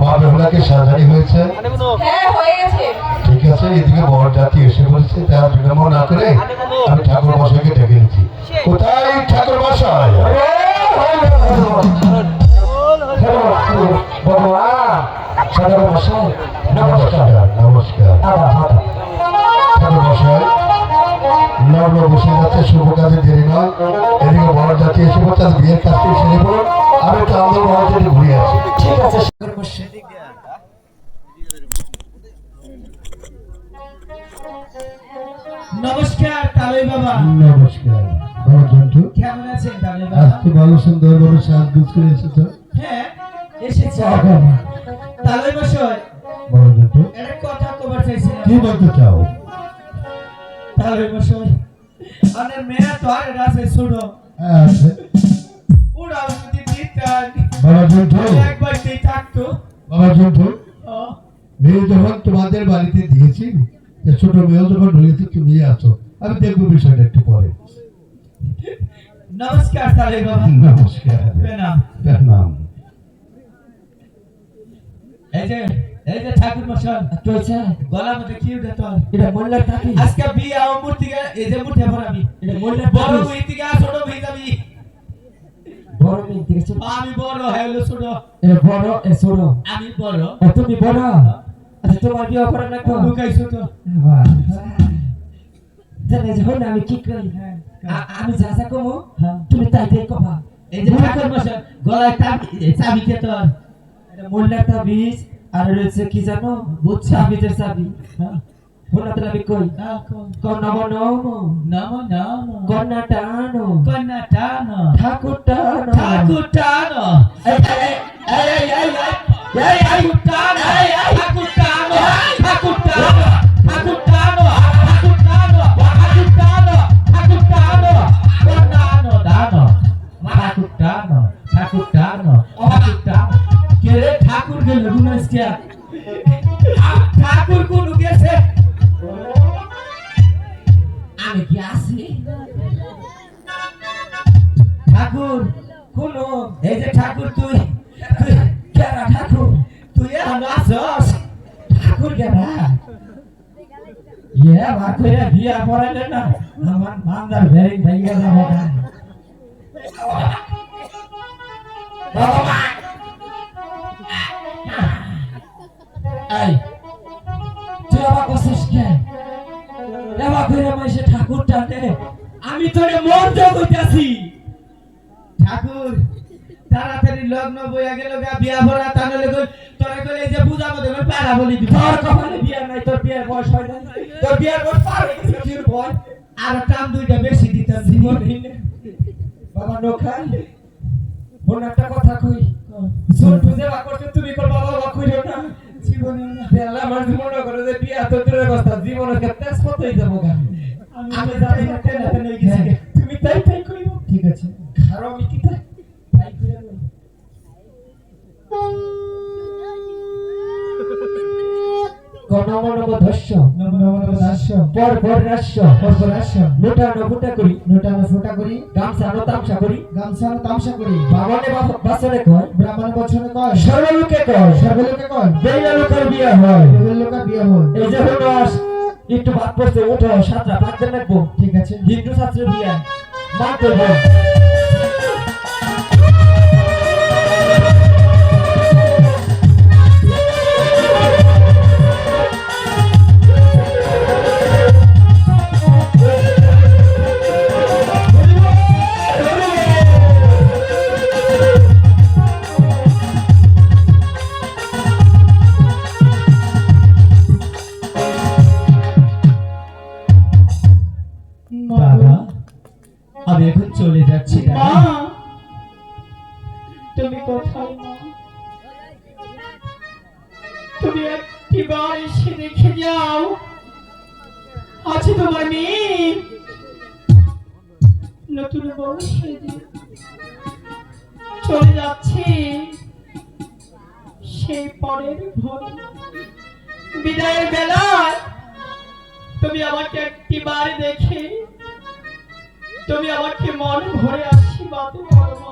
মা বেহুলাকে সাজানি হয়েছে? হ্যাঁ হয়ে গেছে। ঠিক আছে, এদিকে বর জাতি এসে বলছে, তারা বিলম্ব না করে আমি ঠাকুর মশাইকে ডেকে নিচ্ছি। কোথায় ঠাকুর মশাই? ঠাকুর মশাই নমস্কার। নমস্কার ঠাকুর মশাই, লগ্ন বসে যাচ্ছে, শুভ কাজে দেরি নয়। এদিকে বর জাতি এসে বলছে বিয়ের কাজটি সেরে পড়ো, আমি তো আমাদের বর জাতি ঘুরে আছি। ঠিক আছে ঠাকুর মশাই। নমস্কার তালই বাবা। নমস্কার বড় জন্টু, কেমন আছেন তালই বাবা? আজকে ভালো সুন্দর ভাবে সাজগুজ করে এসেছো। হ্যাঁ এসেছি। তালই মশাই বড় জন্টু, একটা কথা কবার চাইছিলাম। কি বলতে চাও? তালই মশাই আমার মেয়ে তো আর রাসে ছুড়ো আছে ওরা যদি দিতাম বড় জন্টু, একবার দিয়ে থাকতো। বড় জন্টু, ও, মেয়ে যখন তোমাদের বাড়িতে দিয়েছি, যে ছোট মেয়েও যখন রয়েছে, তুমি আছো, আমি দেখবো বিষয়টা একটু পরে। নমস্কার তালই বাবা। নমস্কার। প্রণাম। প্রণাম। এই যে ঠাকুর মশাই কইছে গলা মধ্যে কি উঠে তোর? এটা মোল্লার থাকি আজকে বিয়া ও মূর্তি এই যে মূর্তি ভরাবি এটা মোল্লার বড় থাকি মূর্তি গা ছোট হয়ে যাবি। বড় মেয়ে থেকে ছোট আমি বড় হইলো ছোট। এটা বড় এ ছোট আমি বড় তুমি বড় আচ্ছা তোমার বিয়ে করা না তো লুকাই ছোট। বাহ জানে যখন আমি কি করি আমি যা যা কমু তুমি তাই তাই কবা এই যে ঠাকুর মশাই গলায় চাবি কে তোর? এটা মোল্লার তাবিজ আর রয়েছে কি জানো বুঝ চাবিদের চাবি বলতে আমি কই কন্যা বনো নম নম কন্যা টানো কন্যা টান ঠাকুর টানো ঠাকুর টান এই এই এই এই এই ঠাকুর টান এই ঠাকুর টান ঠাকুর টান ঠাকুর টান ঠাকুর টান ঠাকুর টান ঠাকুর টান কন্যা দান ঠাকুর টান ঠাকুর টান ঠাকুর টান কে রে ঠাকুর গেল গুনাস কে ঠাকুর কোন গেছে? আমি কি আছি? ঠাকুর কোন? এই যে ঠাকুর তুই তুই কেরা ঠাকুর? তুই এখন আসস? ঠাকুর কেরা? ইয়ে বাকুরে বিয়া পড়ালে না আমার মান্দার ভেরি ভেঙে যাবো না। এই তুই আবার কছিস কে? এবার করে মাইসে ঠাকুর টানে আমি তোরে মন্ত্র কইতাছি। ঠাকুর তাড়াতাড়ি লগ্ন বইয়া গেল গা বিয়া ভরা তানলে কই তোরে কইলে যে পূজা মধ্যে কই পারা বলি দিবি। তোর কপালে বিয়া নাই, তোর বিয়ার বয়স হয় নাই, তোর বিয়ার বয়স পার হয়ে গেছে তুই বল। আর টান দুইটা বেশি দিতাম জীবন হিনে। বাবা নোখাই কোন একটা কথা কই ছোট যে বা করতে তুমি কর বাবা বাবা কইরো না জীবনে না বেলা আমার মনে করে যে বিয়া তো দূরের কথা জীবনের ক্ষেত্রে স্পতই যাব গা। আমি জানি না কেন এত গেছি তুমি তাই তাই কইবো। ঠিক আছে খারাপ আমি কি তাই তাই কইরা লই। গণমনব ধস্য নমনম দাস্য পর পর রাস্য পরপরাস্য নোটানো ফুটা করি নোটানো ফোটা করি গামছা নো তামসা করি গামছা তামসা করি বাবানে বাসনে কয় ব্রাহ্মণ বচনে কয় সর্বলোকে কয় সর্বলোকে কয় বেলা লোকের বিয়ে হয় লোকা বিয়ে হয়। এই যে হলো একটু বাদ পড়ছে ওঠো সাতটা বাদ দেন রাখবো ঠিক আছে হিন্দু ছাত্র বিয়ে মা করবো বাবা আমি এখন চলে যাচ্ছি। মা তুমি কোথায় মা? তুমি একটিবার এসে দেখে যাও আছে তোমার মেয়ে নতুন বউ সেজে চলে যাচ্ছে সেই পরের ভোরে বিদায়ের বেলায় তুমি আমাকে একটিবার দেখে তুমি আমাকে মন ভরে আশীর্বাদ করো মা।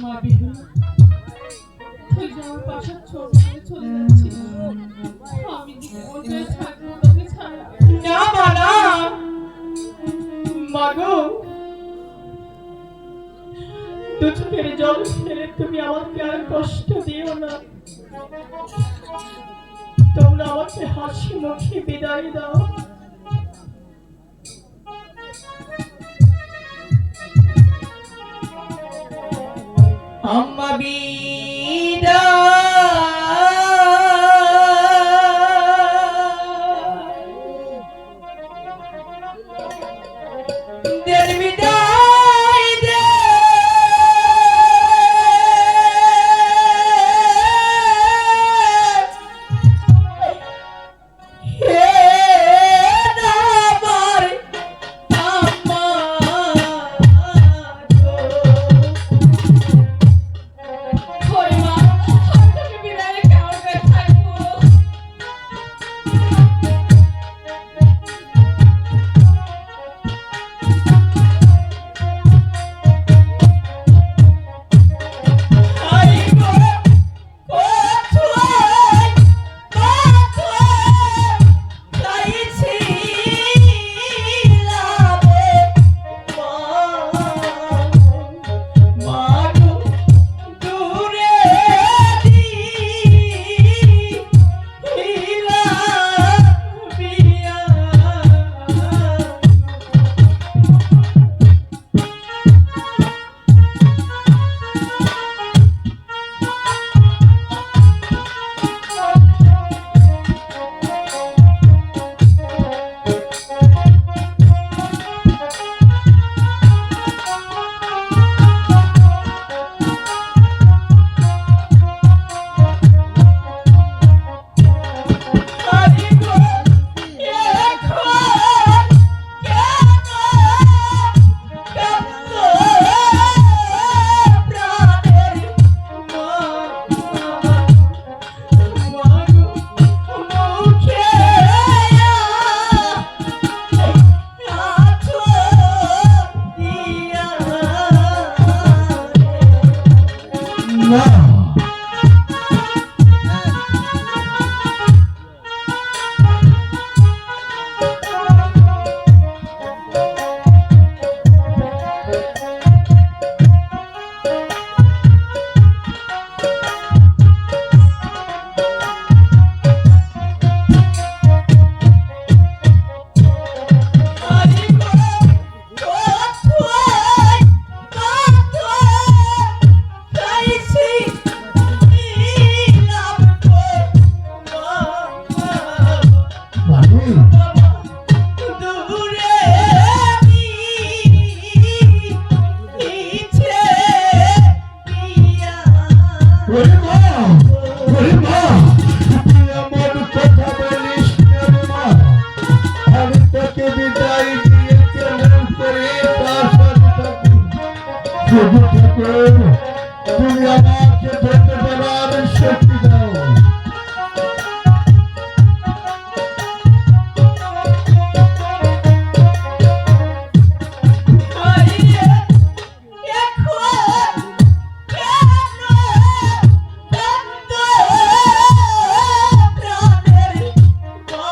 মা বিহুলা, তুই যে আমার পাশে ছোট করে চলে যাচ্ছিস, আমি কি কোথায় থাকবো তোকে ছাড়া? না মা না, মাগো দু চোখের জল ফেলে তুমি আমাকে আর কষ্ট দিও না। তোমরা আমাকে হাসি মুখে বিদায় দাও। আম্মা বিদায় দে হে আমার আম্মা গো। ওই মা, আমি তোকে বিদায় কেমন করে থাকবো? আই গো কোথায় যাইছিলাম মা গো দূরে দিলাম বিয়া। আই গো এখন কেন কাঁদো প্রাণের মা গো মুখে আছো দিয়া না আই গো কোথায় যাইছিলাম মানি দূরে দিছে বিয়া। ওরে মা তুই আমার কথা বলিস না রে মা, আমি তোকে বিদায় দিয়ে কেমন করে তার সাথে থাকি। প্রভু ঠাকুর, তুমি আমাকে ধরতে পারার শক্তি দাও। আই এখন কেন কাঁদো প্রাণের মা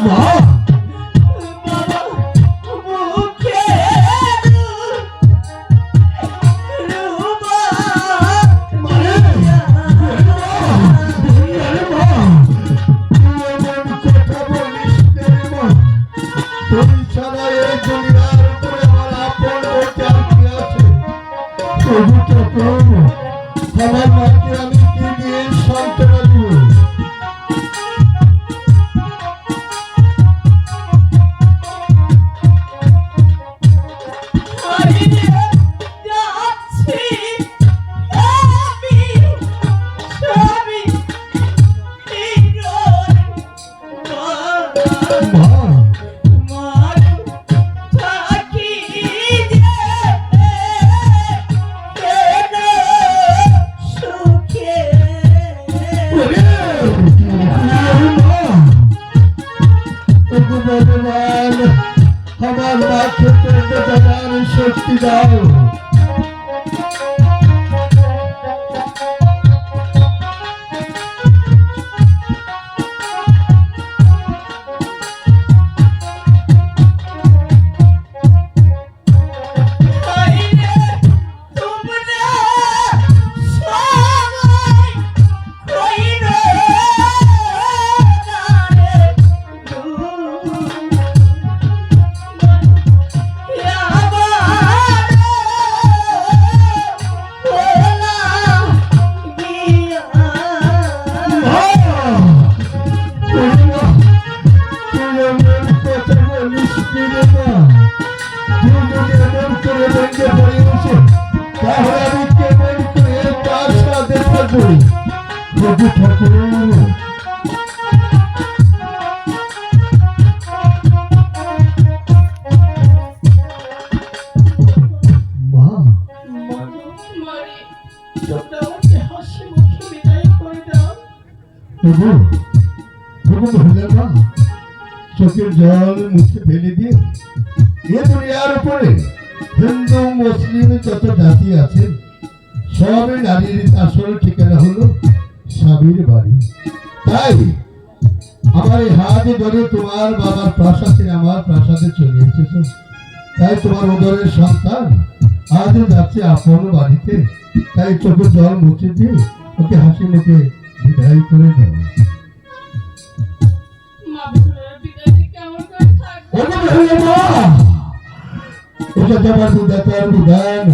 মা মুখে রুমা মানে আরে মা, তুই এমন কথা বলিস না রে মা, তুই ছাড়া এই দুনিয়ার উপরে আমার আপন বলতে আর কি আছে? প্রভু ঠাকুর, আমার মাকে আমি কি দিয়ে সান্ত্বনা দিব? হারিয়ে যাচ্ছি আমি সবই হিরোর মা মার থাকি যে কেন সুখে ওরে মা, ওগো ভগবান, আমার মাকে ধরতে পারার শক্তি দাও। প্রভু ঠাকুর মা মারে তোমরা আমাকে হাসি মুখে বিদায় করে দাও। প্রভু প্রভু মহিলা মা চোখের জল মুছে ফেলে দিয়ে এ দুনিয়ার উপরে হিন্দু মুসলিম যত জাতি আছে সবই নারীর আসল ঠিকানা হলো স্বামীর বাড়ি। তাই আমার এই হাত ধরে তোমার বাবার প্রাসাদে আমার প্রাসাদে চলে এসেছো। তাই তোমার উদরের সন্তান আজ যাচ্ছে আপন বাড়িতে। তাই চোখের জল মুছে দিয়ে ওকে হাসি মুখে বিদায় করে দাও। মা বিদায় বিদায় কেমন করে থাকবো? এটা তোমার বিধাতার বিধান,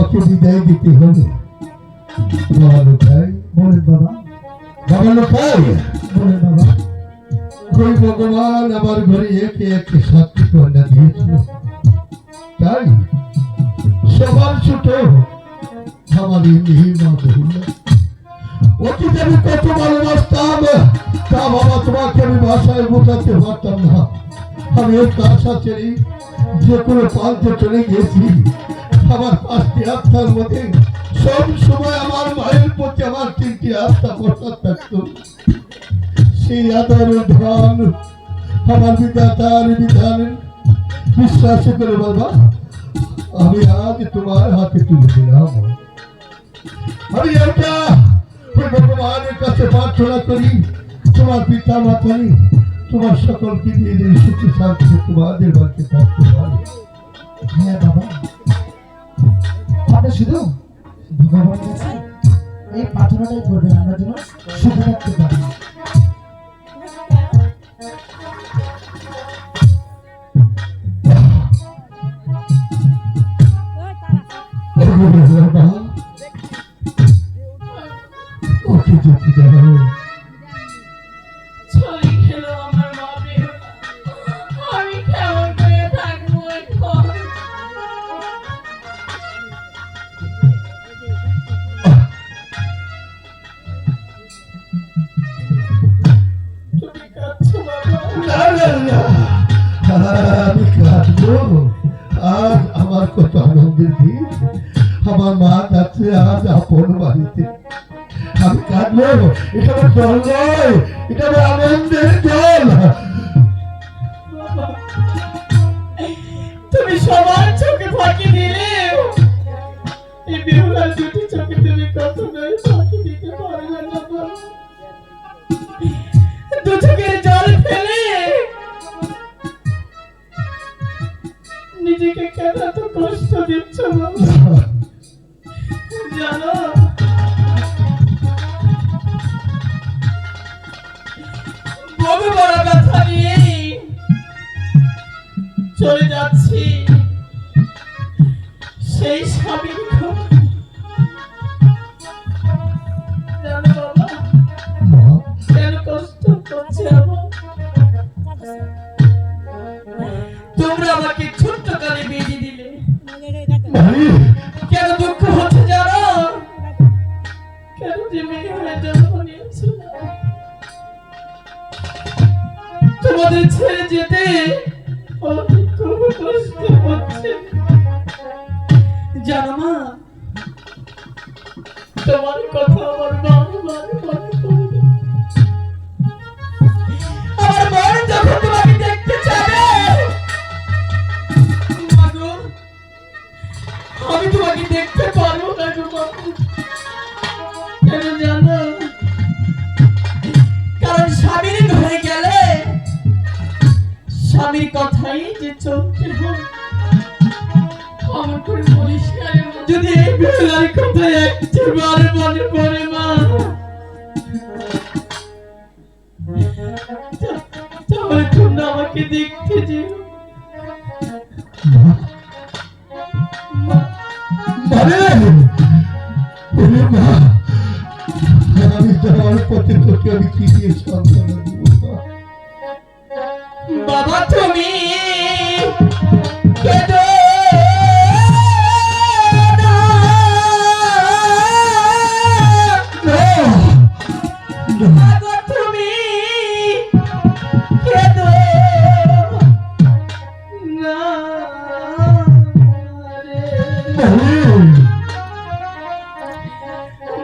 ওকে বিদায় দিতে হবে। বাবা লোকাই বলেন বাবা, বাবা লোকাই বলেন বাবা। ওই ভগবান আমার ঘরে একে একে সাতটি কন্যা দিয়েছিল। তাই সবার ছোট আমার এই মহিমা বহুল্য। অতীতে আমি কত ভালোবাসতাম তা বাবা তোমাকে আমি ভাষায় বোঝাতে পারতাম না। আমি ওই কাঁসা ছেড়ে যে কোনো প্রান্তে চলে গেছি। আমার 5টি আত্মার মধ্যে সব সময় আমার মায়ের প্রতি আমার 3টি আত্মা বসা থাকতো। সেই আদর ধন আমার বিধাতার বিধান বিশ্বাস করে বাবা আমি আজ তোমার হাতে তুলে দিলাম। আমি এটা ভগবানের কাছে প্রার্থনা করি তোমার পিতা মাতারি তোমার সকলকে নিয়ে সুখী শান্তি তোমাদের বাড়িতে থাকতে পারে। হ্যাঁ বাবা, আপনি শুধু ভগবানের কাছে এই প্রার্থনাটাই করবেন আমরা যেন সুখে থাকতে পারি। ওকে যেতে দাও। চলে গেল আমার মা বেহুলা। আমি কেমন করে থাকবো এখন? তুমি কাঁদছো বাবা? না না না আমি কাঁদবো। আজ আমার কত আনন্দের দিন। আমার মা যাচ্ছে আজ আপন বাড়িতে। আমি কাঁদবো। এটা আমার জল নয়, এটা আমার আনন্দের জল। তুমি সবার চোখে ফাঁকি দিলে, এই বেহুলার দুটি চোখে তুমি কখনোই ফাঁকি দিতে পারবে না বাবা। দু চোখের জল ফেলে নিজেকে কেন এত কষ্ট দিচ্ছ বাবা? জানো বহু বড় ব্যথা নিয়ে চলে যাচ্ছি সেই স্বামীর ঘরে। জানো বাবা মা, কেন কষ্ট করছে আমার? তোমরা আমাকে ছোট্ট কালে বেঁধে দিলে, মারি, কেন দুঃখ হচ্ছে জানো? কেন যে মেয়ে হয়ে জন্ম নিয়েছিল, তোমাদের ছেড়ে যেতে অনেক খুব কষ্ট হচ্ছে। জানো মা, তোমার কথা আমার বারবার মনে পড়ে। আমার মন যখন তোমাকে দেখতে চাবে, মাগো আমি তোমাকে দেখতে পারবো না গো মা। কেন জানো? কারণ স্বামীর ঘরে গেলে স্বামীর কথাই যে চলতে হয়। আমার করে বলিস না রে মা। যদি এই বেলার কথা একবার মনে পড়ে মা, তাহলে তোমরা আমাকে দেখতে যেও। মা, মারে, ওরে মা, আমি তোমার পথে তোকে আমি কি দিয়ে সান্ত্বনা দিব মা? বাবা তুমি কেঁদো না।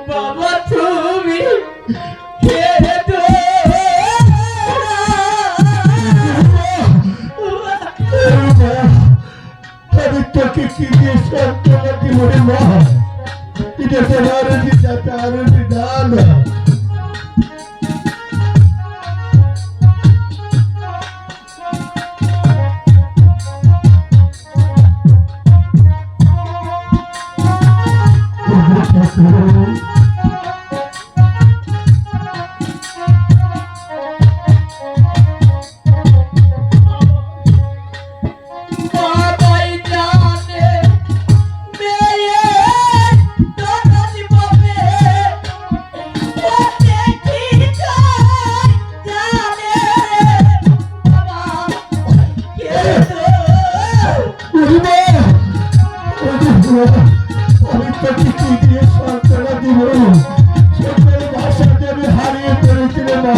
বাবা তুমি কে তো আমি তোকে কি দিয়ে সান্ত্বনা দিব রে মা? এটা তোমার তার বিধান। বাবাই জানে মেয়ে দরদ পাবে ও দেখি যায় জানে বাবা কে তো আমি তোকে কি দিয়ে সান্ত্বনা দিব? সকল ভাষা আমি হারিয়ে ফেলেছি রে মা।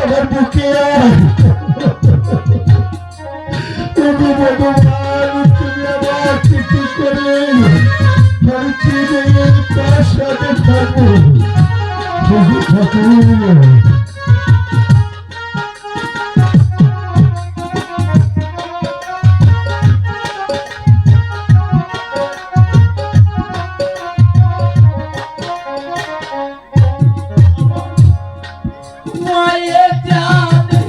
আমার বুকে তুমি ভগবান, তুমি আমার কিছু করে আমি চিনে তার সাথে থাকবো। প্রভু ঠাকুর মায়ে জানে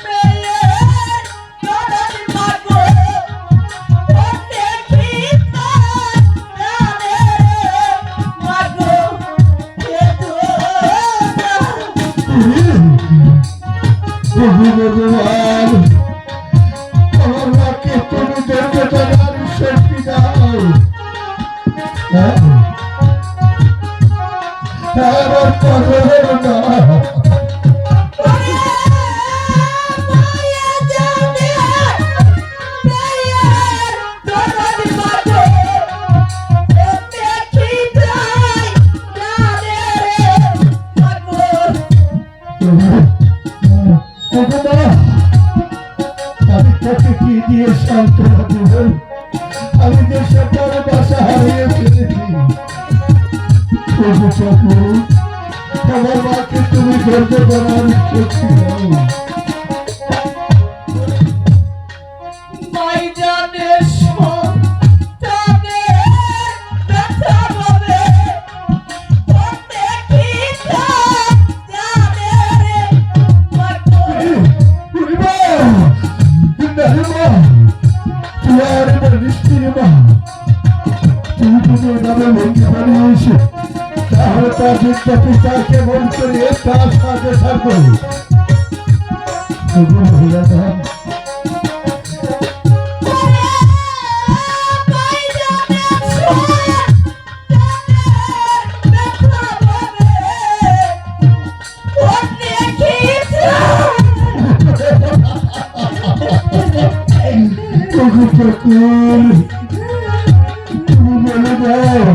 মেয়ে দরদ পাবো ও দেখি জানে মাগো কে তো প্রভু ভগবান, আমার মাকে তুমি দেবতার শক্তি দাও। আমার পাগল না মায়ে জানে মেয়ে দরদ পাবো ও দেখি জানে মাগো আমি তোকে কি দিয়ে সান্ত্বনা দিব? আমি দেশের পরে বাসা হারিয়ে ফেলেছি। প্রভু ঠাকুর, আমার মাকে তুমি ধৈর্য করার শক্তি দাও। মাই জানে সন্তানে ব্যথা পাবে ও দেখি জানে মাগো তাহলে তার পিতা পিতাকে মন করিয়ে তার সাথে থাকবো। মাই জানে সন্তানে ব্যথা পাবে ও দেখি প্রভু ঠাকুর, তুমি বলে দাও।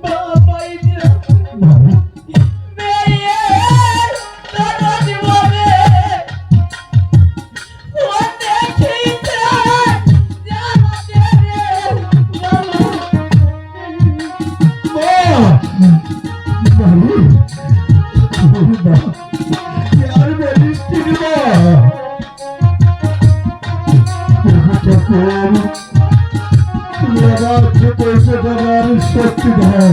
বাবাই জানে মেয়ে দরদ পাবে ও দেখি यार मेरी सिनेमा लगा के पैसे दबार शक्ति है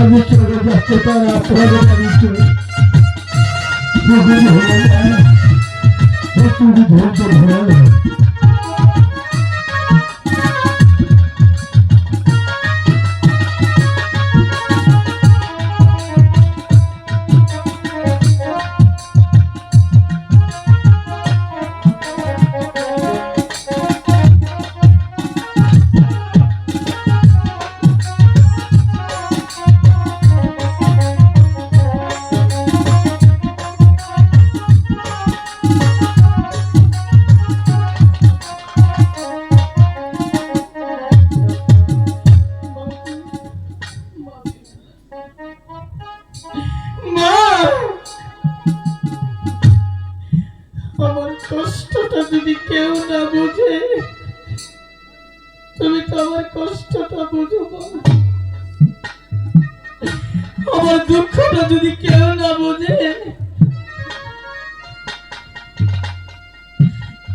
আমি চলে যাচ্ছে তার আপনাদের বাড়িতে তুমি ধৈর্য ধরে মা, আমার কষ্টটা যদি কেউ না বুঝে, তুমি তো আমার কষ্টটা বুঝো মা। আমার দুঃখটা যদি কেউ না বুঝে,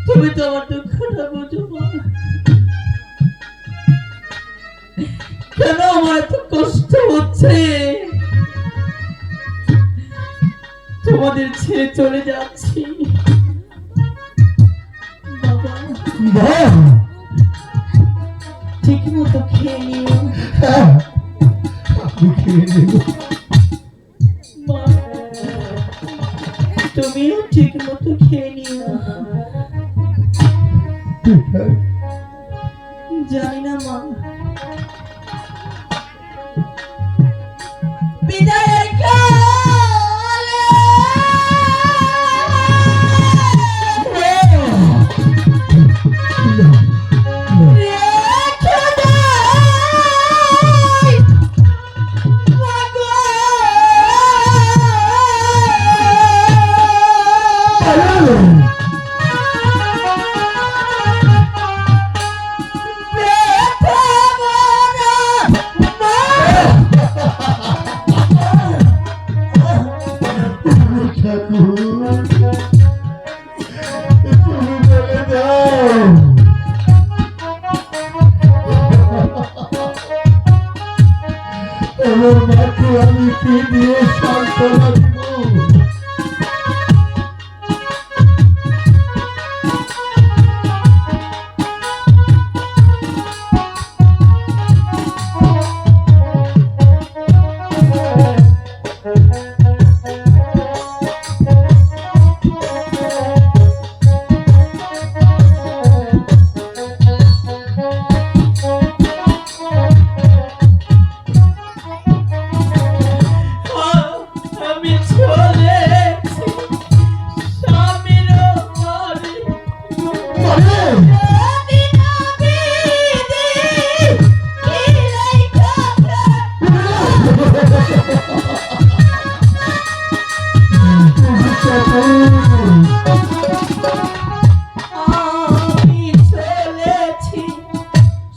তুমি তো আমার দুঃখটা বুঝো মা। কেন আমার এত কষ্ট হচ্ছে? তোমাদের ছেড়ে চলে যাচ্ছি বাবা। ঠিক মতো খেয়ে নিও মা, তুমিও ঠিক মতো খেয়ে নিও। জানি না মা, বিদায়ের কালে রেখে দেয় মাগো। আমার মাকে আমি কি দিয়ে সান্ত্বনা দিব? আমি চলেছি স্বামীর বাড়ি। আমি চলেছি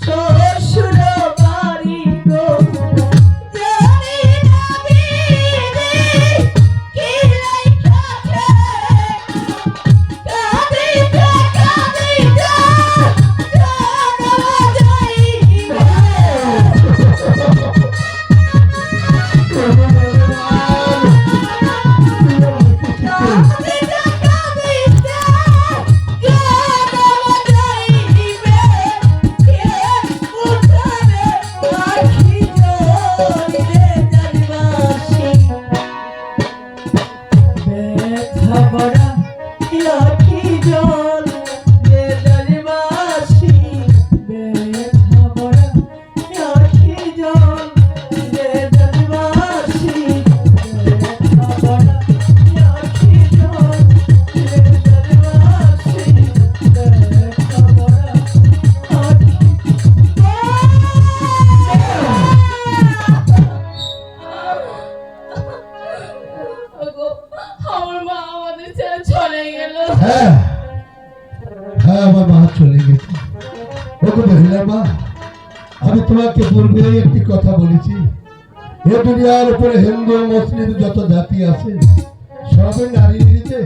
শ্বশুর বাড়ি গো। জানি না বিধি কি লেখাছে, কাঁদিতে কাঁদিতে জানা যাইবে। কাঁদিতে কাঁদিতে জানা যাইবে। কে উঠাবে আখি জলে জানবাসী। ব্যথা ভরা আখি জল যে জানবাসী। ব্যথা ভরা আখি জল যে জানবাসী। ব্যথা ভরা আখি জল যে জানবাসী। ব্যথা ভরা আখি ওগো, আমার মা আমাদের ছেড়ে চলে গেল। হ্যাঁ হ্যাঁ, আমার মা চলে গেছে। ওকে মহিলা মা, আমি তোমাকে পূর্বে একটি কথা বলেছি, এ দুনিয়ার উপরে হিন্দু মুসলিম যত জাতি আছে সবে নারী নিতে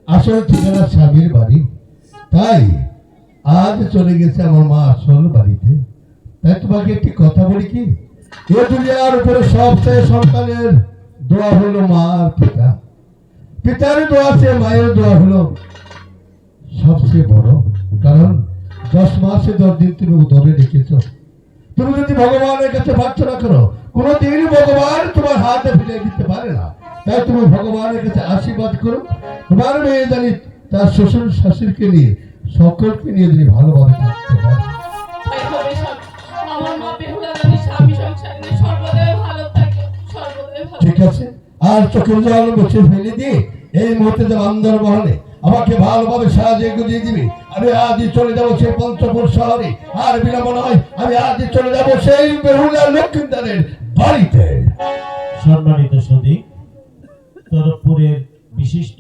আসল ঠিকানা স্বামীর বাড়ি। তাই আজ চলে গেছে আমার মা আসল বাড়িতে। তাই তোমাকে একটি কথা বলি কি, এ দুনিয়ার উপরে সবচেয়ে সন্তানের দোয়া হলো মা আর পিতা। পিতার দোয়া সে মায়ের দোয়া হলো সবচেয়ে বড়। কারণ 10 মাসে 10 দিন তুমি উদরে রেখেছ। তুমি যদি ভগবানের কাছে প্রার্থনা করো, কোনোদিন ভগবান তোমার হাতে ফিরিয়ে দিতে পারে না। তাই তুমি ভগবানের কাছে আশীর্বাদ করো, তোমার মেয়ে জানি তার শ্বশুর শাশুড়িকে নিয়ে সকলকে নিয়ে যদি ভালোভাবে থাকতে পারে। তাই হবে স্বামী। আমার মা বেহুলা জানি স্বামী সংসারে নিয়ে সর্বদাই ভালো থাকে, সর্বদাই ভালো। ঠিক আছে, আর চোখের জল মুছে ফেলে দিয়ে এই মুহূর্তে যে বান্দর মহলে আমাকে ভালোভাবে সাহায্য গুজিয়ে দিবি। আমি আজই চলে যাবো সেই পঞ্চপুর শহরে, আর বিলম্ব নয়, আমি আজই চলে যাবো সেই বেহুলা লক্ষ্মীদারের বাড়িতে। সম্মানিত সদী, তরফপুরের বিশিষ্ট